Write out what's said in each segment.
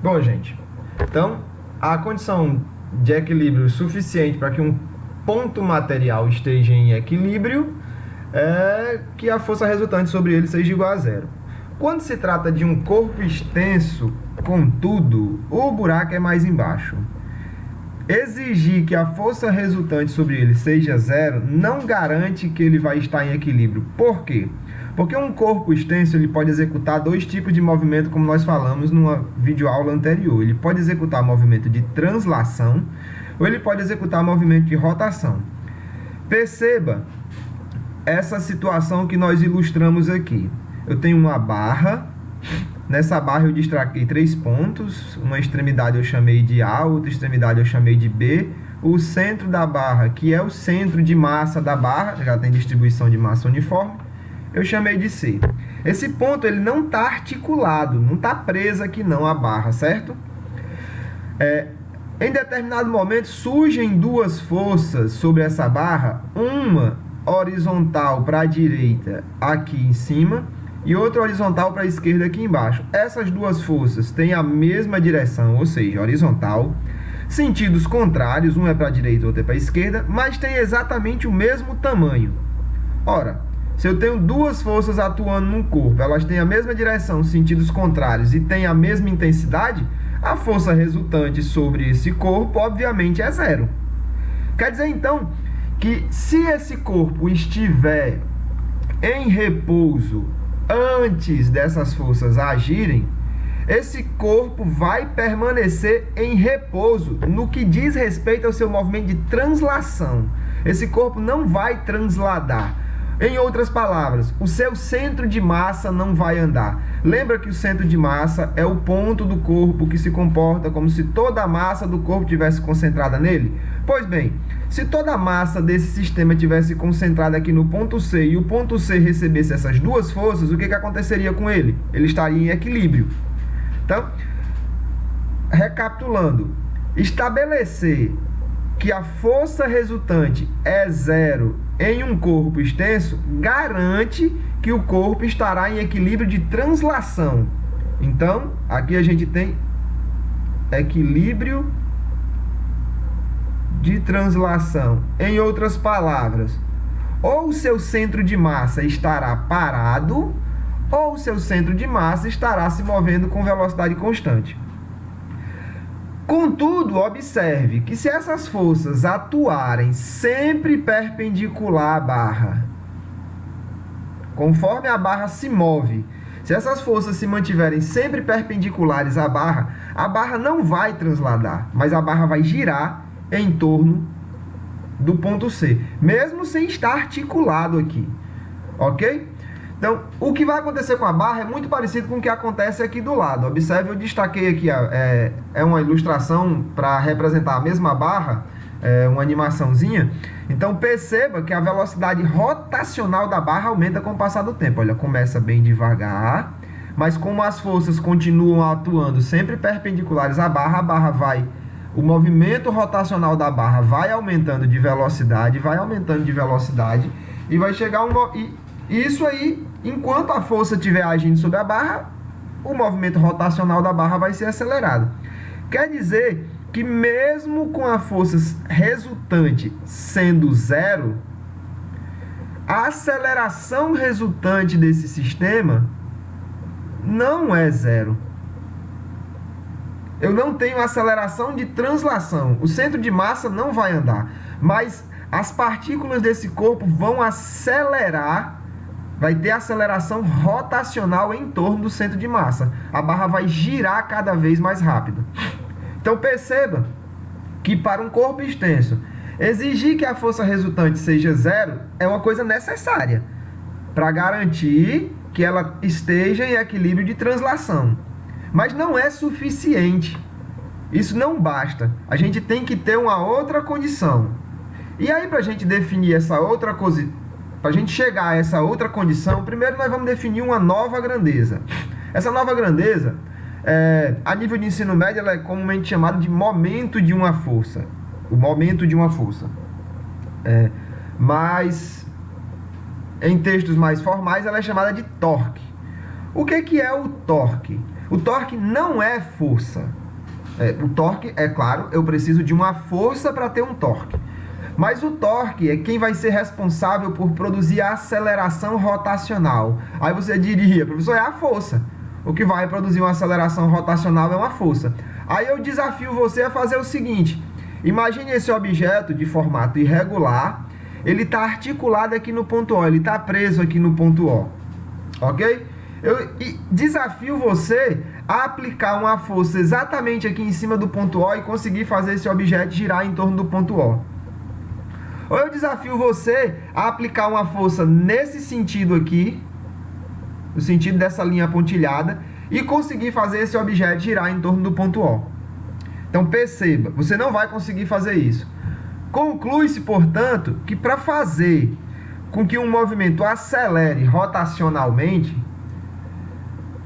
Bom, gente, então a condição de equilíbrio suficiente para que um ponto material esteja em equilíbrio é que a força resultante sobre ele seja igual a zero. Quando se trata de um corpo extenso, contudo, o buraco é mais embaixo. Exigir que a força resultante sobre ele seja zero não garante que ele vai estar em equilíbrio. Por quê? Porque um corpo extenso ele pode executar dois tipos de movimento, como nós falamos numa videoaula anterior. Ele pode executar movimento de translação ou ele pode executar movimento de rotação. Perceba essa situação que nós ilustramos aqui. Eu tenho uma barra. Nessa barra eu destaquei 3 pontos, uma extremidade eu chamei de A, outra extremidade eu chamei de B. O centro da barra, que é o centro de massa da barra, já tem distribuição de massa uniforme, eu chamei de C. Esse ponto ele não está articulado, não está preso aqui não a barra, certo? Em determinado momento surgem duas forças sobre essa barra, uma horizontal para a direita aqui em cima, e outra horizontal para a esquerda aqui embaixo. Essas duas forças têm a mesma direção, ou seja, horizontal, sentidos contrários, um é para a direita e outro é para a esquerda, mas têm exatamente o mesmo tamanho. Ora, se eu tenho duas forças atuando num corpo, elas têm a mesma direção, sentidos contrários e têm a mesma intensidade, a força resultante sobre esse corpo, obviamente, é zero. Quer dizer, então, que se esse corpo estiver em repouso antes dessas forças agirem, esse corpo vai permanecer em repouso no que diz respeito ao seu movimento de translação. Esse corpo não vai transladar. Em outras palavras, o seu centro de massa não vai andar. Lembra que o centro de massa é o ponto do corpo que se comporta como se toda a massa do corpo tivesse concentrada nele? Pois bem, se toda a massa desse sistema tivesse concentrada aqui no ponto C e o ponto C recebesse essas duas forças, o que aconteceria com ele? Ele estaria em equilíbrio. Então, recapitulando, estabelecer que a força resultante é zero em um corpo extenso garante que o corpo estará em equilíbrio de translação. Então, aqui a gente tem equilíbrio de translação. Em outras palavras, ou o seu centro de massa estará parado, ou o seu centro de massa estará se movendo com velocidade constante. Contudo, observe que se essas forças atuarem sempre perpendicular à barra, conforme a barra se move, se essas forças se mantiverem sempre perpendiculares à barra não vai transladar, mas a barra vai girar em torno do ponto C, mesmo sem estar articulado aqui, ok? Então, o que vai acontecer com a barra é muito parecido com o que acontece aqui do lado. Observe, eu destaquei aqui, é uma ilustração para representar a mesma barra, uma animaçãozinha. Então, perceba que a velocidade rotacional da barra aumenta com o passar do tempo. Olha, começa bem devagar, mas como as forças continuam atuando sempre perpendiculares à barra vai... O movimento rotacional da barra vai aumentando de velocidade, e vai chegar isso aí, enquanto a força estiver agindo sobre a barra, o movimento rotacional da barra vai ser acelerado. Quer dizer que mesmo com a força resultante sendo zero, a aceleração resultante desse sistema não é zero. Eu não tenho aceleração de translação. O centro de massa não vai andar, mas as partículas desse corpo vão acelerar. Vai ter aceleração rotacional em torno do centro de massa. A barra vai girar cada vez mais rápido. Então perceba que para um corpo extenso, exigir que a força resultante seja zero é uma coisa necessária para garantir que ela esteja em equilíbrio de translação. Mas não é suficiente. Isso não basta. A gente tem que ter uma outra condição. E aí, para a gente definir essa outra coisa, para a gente chegar a essa outra condição, primeiro nós vamos definir uma nova grandeza. Essa nova grandeza, a nível de ensino médio, ela é comumente chamada de momento de uma força. O momento de uma força. Mas, em textos mais formais, ela é chamada de torque. O que é o torque? O torque não é força. O torque, é claro, eu preciso de uma força para ter um torque. Mas o torque é quem vai ser responsável por produzir a aceleração rotacional. Aí você diria, professor, é a força. O que vai produzir uma aceleração rotacional é uma força. Aí eu desafio você a fazer o seguinte. Imagine esse objeto de formato irregular. Ele está articulado aqui no ponto O. Ele está preso aqui no ponto O. Ok? Eu desafio você a aplicar uma força exatamente aqui em cima do ponto O e conseguir fazer esse objeto girar em torno do ponto O. Ou eu desafio você a aplicar uma força nesse sentido aqui, no sentido dessa linha pontilhada, e conseguir fazer esse objeto girar em torno do ponto O. Então perceba, você não vai conseguir fazer isso. Conclui-se, portanto, que para fazer com que um movimento acelere rotacionalmente,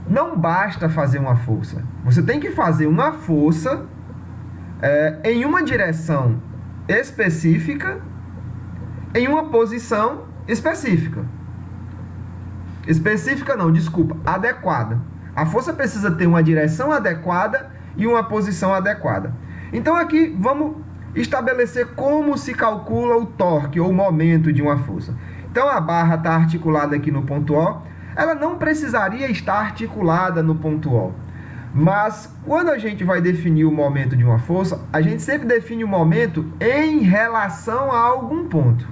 não basta fazer uma força. Você tem que fazer uma força em uma direção específica, em uma posição específica. Específica não, desculpa, adequada. A força precisa ter uma direção adequada e uma posição adequada. Então aqui vamos estabelecer como se calcula o torque ou o momento de uma força. Então a barra está articulada aqui no ponto O. Ela não precisaria estar articulada no ponto O. Mas quando a gente vai definir o momento de uma força, a gente sempre define o momento em relação a algum ponto.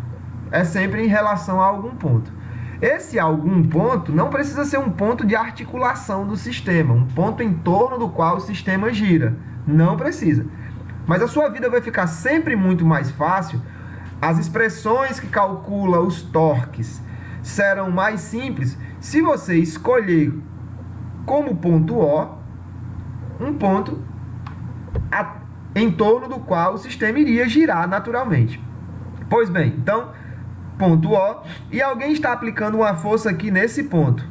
É sempre em relação a algum ponto. Esse algum ponto não precisa ser um ponto de articulação do sistema, um ponto em torno do qual o sistema gira. Não precisa. Mas a sua vida vai ficar sempre muito mais fácil. As expressões que calculam os torques serão mais simples se você escolher como ponto O um ponto em torno do qual o sistema iria girar naturalmente. Pois bem, então, ponto O, e alguém está aplicando uma força aqui nesse ponto.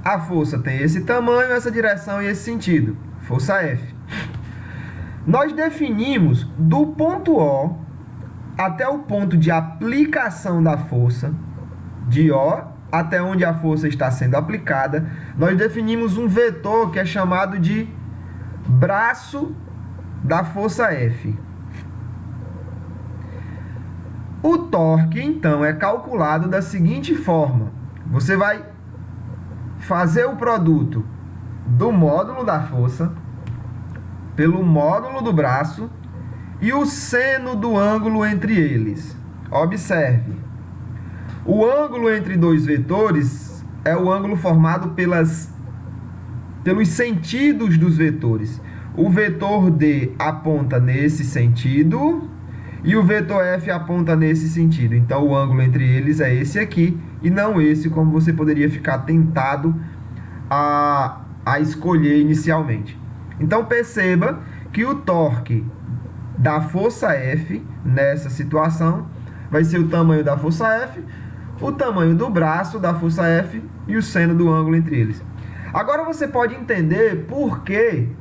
A força tem esse tamanho, essa direção e esse sentido. Força F. Nós definimos do ponto O até o ponto de aplicação da força, de O até onde a força está sendo aplicada, nós definimos um vetor que é chamado de braço da força F. O torque, então, é calculado da seguinte forma. Você vai fazer o produto do módulo da força pelo módulo do braço e o seno do ângulo entre eles. Observe. O ângulo entre dois vetores é o ângulo formado pelos sentidos dos vetores. O vetor D aponta nesse sentido e o vetor F aponta nesse sentido. Então, o ângulo entre eles é esse aqui e não esse, como você poderia ficar tentado a escolher inicialmente. Então, perceba que o torque da força F, nessa situação, vai ser o tamanho da força F, o tamanho do braço da força F e o seno do ângulo entre eles. Agora você pode entender por que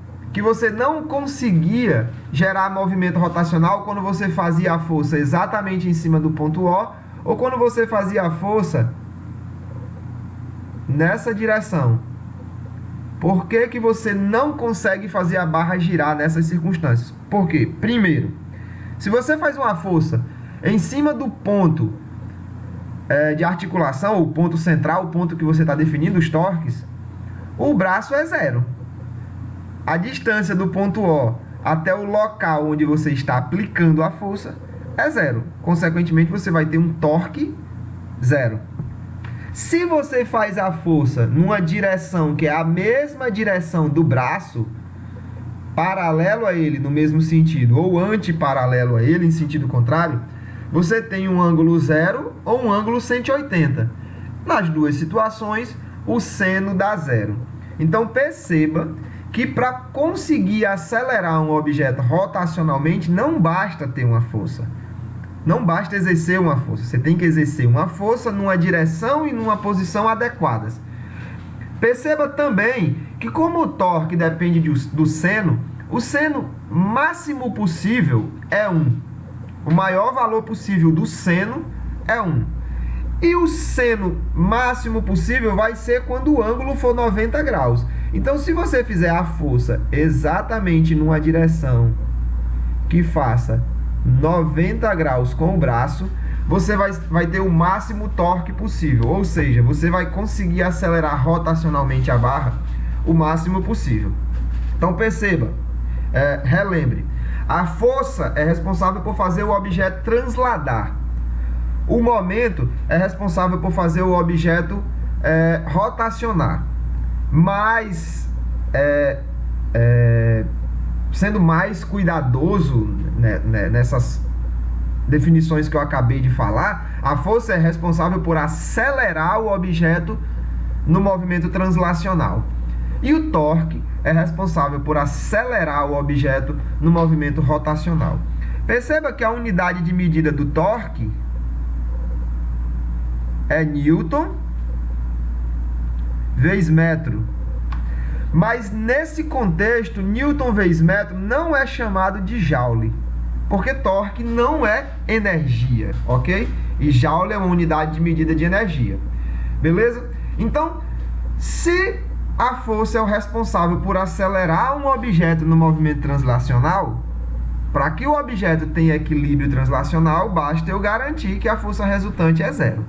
você não conseguia gerar movimento rotacional quando você fazia a força exatamente em cima do ponto O ou quando você fazia a força nessa direção. Por que você não consegue fazer a barra girar nessas circunstâncias? Por quê? Primeiro, se você faz uma força em cima do ponto de articulação, o ponto central, o ponto que você está definindo os torques, o braço é zero. A distância do ponto O até o local onde você está aplicando a força é zero. Consequentemente, você vai ter um torque zero. Se você faz a força numa direção que é a mesma direção do braço, paralelo a ele no mesmo sentido, ou antiparalelo a ele em sentido contrário, você tem um ângulo zero ou um ângulo 180. Nas duas situações, o seno dá zero. Então, perceba que para conseguir acelerar um objeto rotacionalmente, não basta ter uma força. Não basta exercer uma força. Você tem que exercer uma força numa direção e numa posição adequadas. Perceba também que como o torque depende do seno, o seno máximo possível é 1. O maior valor possível do seno é 1. E o seno máximo possível vai ser quando o ângulo for 90 graus. Então, se você fizer a força exatamente numa direção que faça 90 graus com o braço, você vai ter o máximo torque possível. Ou seja, você vai conseguir acelerar rotacionalmente a barra o máximo possível. Então, perceba, relembre, a força é responsável por fazer o objeto transladar. O momento é responsável por fazer o objeto rotacionar. Mas, sendo mais cuidadoso nessas definições que eu acabei de falar, a força é responsável por acelerar o objeto no movimento translacional. E o torque é responsável por acelerar o objeto no movimento rotacional. Perceba que a unidade de medida do torque é Newton vezes metro. Mas nesse contexto, Newton vezes metro não é chamado de Joule, porque torque não é energia, ok? E Joule é uma unidade de medida de energia. Beleza? Então, se a força é o responsável por acelerar um objeto no movimento translacional, para que o objeto tenha equilíbrio translacional, basta eu garantir que a força resultante é zero.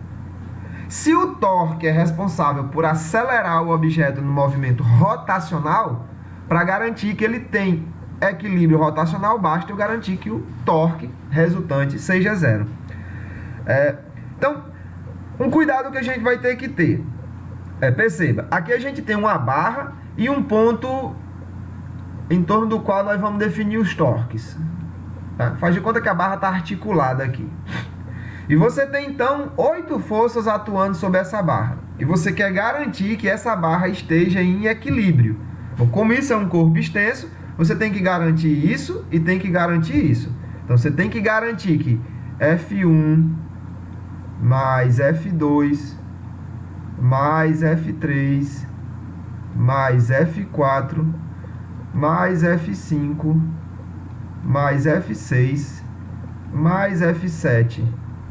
Se o torque é responsável por acelerar o objeto no movimento rotacional, para garantir que ele tem equilíbrio rotacional, basta eu garantir que o torque resultante seja zero. Então, um cuidado que a gente vai ter que ter. Perceba, aqui a gente tem uma barra e um ponto em torno do qual nós vamos definir os torques. Tá? Faz de conta que a barra está articulada aqui. E você tem, então, 8 forças atuando sobre essa barra. E você quer garantir que essa barra esteja em equilíbrio. Bom, como isso é um corpo extenso, você tem que garantir isso e tem que garantir isso. Então, você tem que garantir que F1 mais F2 mais F3 mais F4 mais F5 mais F6 mais F7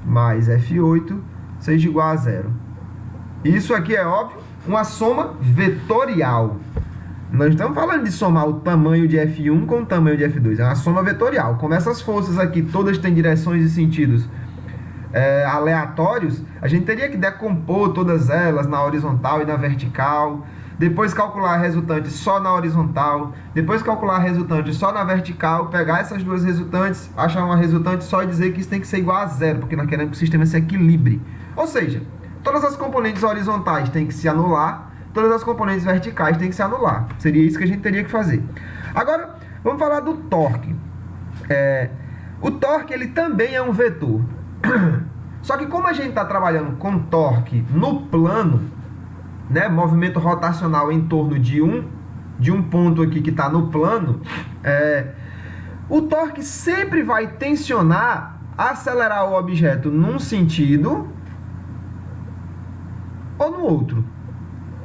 mais F8 seja igual a zero. Isso aqui é óbvio, uma soma vetorial. Nós estamos falando de somar o tamanho de F1 com o tamanho de F2. É uma soma vetorial. Como essas forças aqui todas têm direções e sentidos aleatórios, a gente teria que decompor todas elas na horizontal e na vertical, depois calcular a resultante só na horizontal, depois calcular a resultante só na vertical, pegar essas duas resultantes, achar uma resultante só e dizer que isso tem que ser igual a zero, porque nós queremos que o sistema se equilibre. Ou seja, todas as componentes horizontais têm que se anular, todas as componentes verticais têm que se anular. Seria isso que a gente teria que fazer. Agora, vamos falar do torque. O torque, ele também é um vetor. Só que como a gente está trabalhando com torque no plano, né, movimento rotacional em torno de um ponto aqui que está no plano, o torque sempre vai tensionar acelerar o objeto num sentido ou no outro.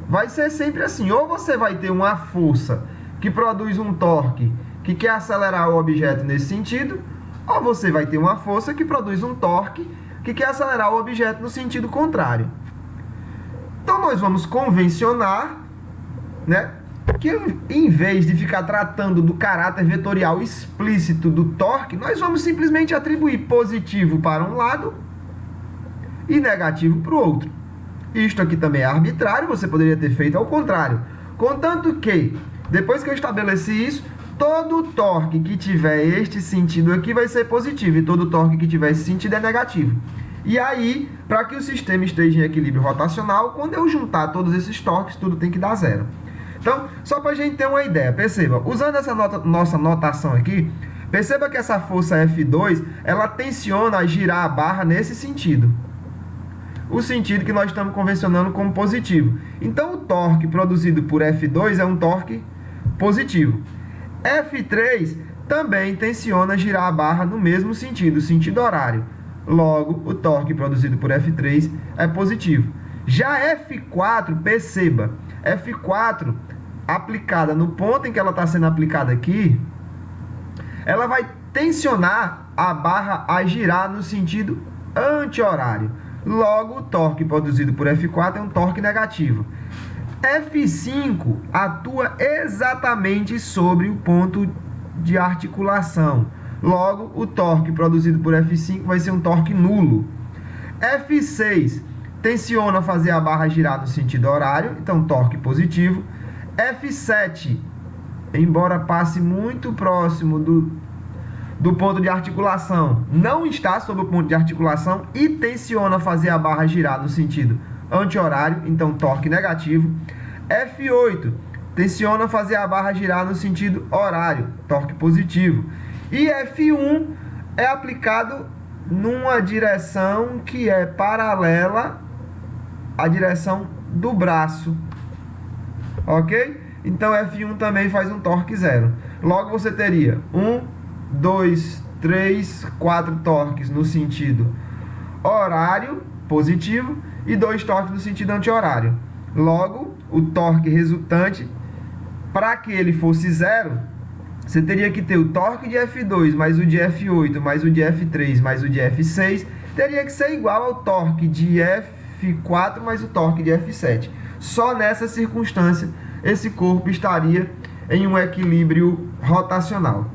Vai ser sempre assim, ou você vai ter uma força que produz um torque que quer acelerar o objeto nesse sentido, ou você vai ter uma força que produz um torque que quer acelerar o objeto no sentido contrário. Então, nós vamos convencionar, né, que em vez de ficar tratando do caráter vetorial explícito do torque, nós vamos simplesmente atribuir positivo para um lado e negativo para o outro. Isto aqui também é arbitrário, você poderia ter feito ao contrário. Contanto que, depois que eu estabeleci isso, todo torque que tiver este sentido aqui vai ser positivo e todo torque que tiver esse sentido é negativo. E aí, para que o sistema esteja em equilíbrio rotacional, quando eu juntar todos esses torques, tudo tem que dar zero. Então, só para a gente ter uma ideia, perceba, usando essa nossa notação aqui, perceba que essa força F2, ela tensiona a girar a barra nesse sentido. O sentido que nós estamos convencionando como positivo. Então, o torque produzido por F2 é um torque positivo. F3 também tensiona girar a barra no mesmo sentido, sentido horário. Logo, o torque produzido por F3 é positivo. Já F4, perceba, F4 aplicada no ponto em que ela está sendo aplicada aqui, ela vai tensionar a barra a girar no sentido anti-horário. Logo, o torque produzido por F4 é um torque negativo. F5 atua exatamente sobre o ponto de articulação. Logo, o torque produzido por F5 vai ser um torque nulo. F6 tensiona fazer a barra girar no sentido horário, então torque positivo. F7, embora passe muito próximo do ponto de articulação, não está sob o ponto de articulação e tensiona fazer a barra girar no sentido anti-horário, então torque negativo. F8, tensiona fazer a barra girar no sentido horário, torque positivo. E F1 é aplicado numa direção que é paralela à direção do braço, ok? Então F1 também faz um torque zero. Logo você teria 1, 2, 3, 4 torques no sentido horário positivo e 2 torques no sentido anti-horário. Logo, o torque resultante, para que ele fosse zero, você teria que ter o torque de F2 mais o de F8 mais o de F3 mais o de F6, teria que ser igual ao torque de F4 mais o torque de F7. Só nessa circunstância esse corpo estaria em um equilíbrio rotacional.